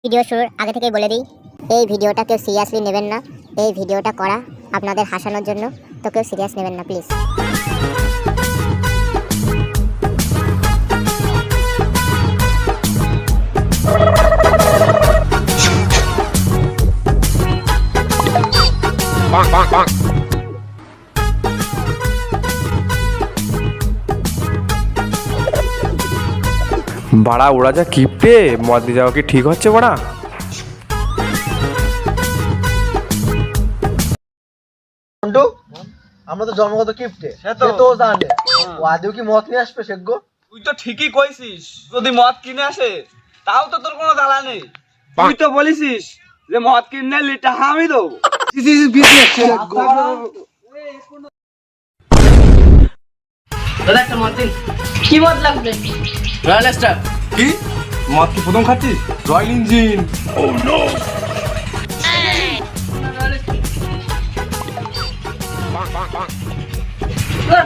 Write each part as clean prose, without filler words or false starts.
Video শুরুর আগে থেকেই বলে দিই, এই ভিডিওটা কেউ সিরিয়াসলি নেবেন না। এই ভিডিওটা করা আপনাদের হাসানোর জন্য, তো কেউ সিরিয়াস নেবেন না প্লিজ। বাড়া ওরা যা কিপটে, মদ দিয়ে যাওয়া কি ঠিক হচ্ছে বাড়া? আমরা তো জন্মগত কিপটে, সে তো জানে ও আদেও কি মদ নিয়ে আসবে সেগ্য। তুই তো ঠিকই কইছিস, যদি মদ কিনে আসে তাও তো তোর কোনো জ্বালা নেই। তুই তো বলিসিস যে মদ কিনে লিটা আমি দেবো। দাদা একটা মদ দিন। কি মদ লাগবে? Royal star. কি মদ কি প্রথম খাচ্ছিস? Royal engine.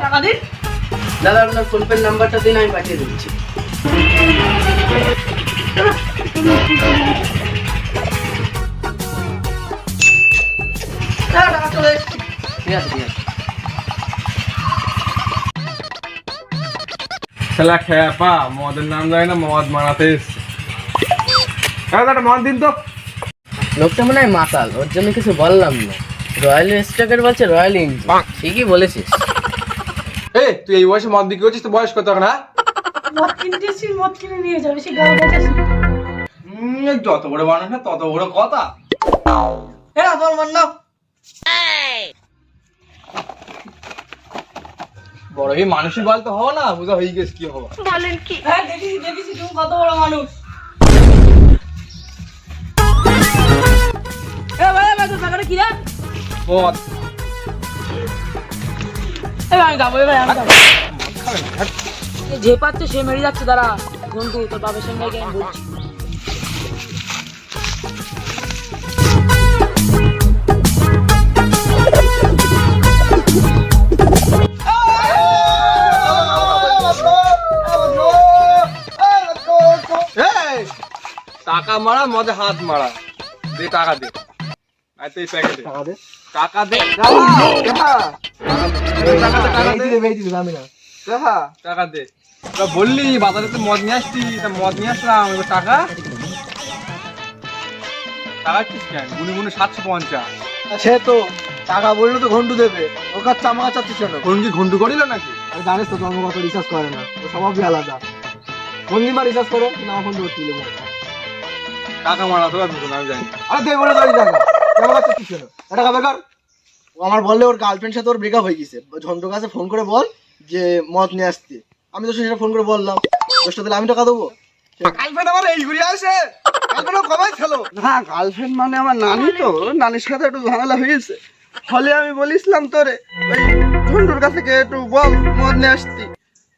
টাকা দিন। দাদা আপনার ফোন পে নাম্বারটা দিন, আমি পাঠিয়ে দিচ্ছি। টাকা চলে এসেছে। ঠিক আছে ঠিক আছে। শালা খেপা, মদের নাম যায় না, মদ মারাতে এসছে। একটা মদ দিন তো। লোকটা মনে হয় মাতাল, ওর জন্য কিছু বললাম না। রয়্যাল স্টকের বলছে রয়্যাল ইঞ্জিন। ঠিকই বলেছিস। তুই এই বয়সে মদ দিকে হচ্ছিস, তো বয়স কত এখন? মদ কিনতেছি, মদ কিনে নিয়ে যাবে, সে গাড়ি যাচ্ছে। যত বড় মানুষ না তত বড় কথা। তোর মন নাও। বড় এই মানুষই বলতে হও না, বুঝা হয়ে গেছে কি হবো। বলেন কি? হ্যাঁ দেখেছি দেখেছি, তুমি কত বড় মানুষ। ভাই ভাই তোর টাকাটা কি রে? মদ আমি যাবো, ভাই আমি যাবো। যে পাচ্ছে সে মেরে যাচ্ছে, দাঁড়া বন্ধু, তোর বাবার সঙ্গে গিয়ে আমি বলছি। টাকা মারা, মদে হাত মারা। দে টাকা দে। আয় তো এই প্যাকেটে টাকা দে, টাকা দে। আমি না টাকা দে। তা বললি বাজারে তো মদ নিয়ে আসছি, তা মদ নিয়ে আসলাম। এবার টাকা টাকা কিস কেন? গুনে গুনে 750। সে তো টাকা বললো তো ঘন্টু দেবে, ওর কাছে আমার কাছে চাচ্ছিস কেন? কোন কি ঘন্টু করিল নাকি? আর জানিস তো জন্মগত রিচার্জ করে না, ও স্বভাবই আলাদা। কোন দিন বা রিচার্জ করে কিন্তু আমার ফোন ধরতে দিলে টাকা মারা তো আমি জানি। আরে দে বলে দাঁড়িয়ে টাকা আমার কাছে চাচ্ছিস কেন? টাকা বেকার। ও আমার বললে ওর গার্লফ্রেন্ড সাথে ওর ব্রেকআপ হয়ে গেছে, ঝন্টু কাছে ফোন করে বল যে মদ নিয়ে আসতে। আমি তো সেটা ফোন করে বললাম, দশটা দিলে আমি টাকা দেবো। গার্লফ্রেন্ড আমার এই ঘুরে আসে, গার্লফ্রেন্ড কমাই খেলো না, গার্লফ্রেন্ড মানে আমার নানি, তো নানির সাথে একটু ঝামেলা হয়েছে। ফলে আমি বলিছিলাম তোরে ওই ঝন্টুর কাছে গিয়ে একটু বল মদ নিয়ে আসতি।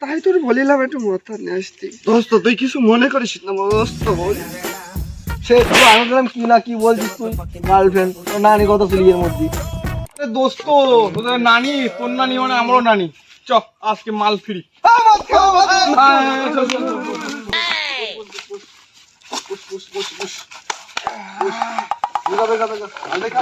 তাই তোর বলিলাম একটু মদটা নিয়ে আসতি। দোস্ত তুই কিছু মনে করিস না দোস্ত, বল। সে তুই আমি বললাম কি না কি বলছিস তুই? গার্লফ্রেন্ড তোর নানি কথা ছিল এর মধ্যে। দোস্ত, তোদের নানি, তোর নানি মানে আমারও নানি। চ আজকে মাল ফ্রি। বেকা বেকা বেকা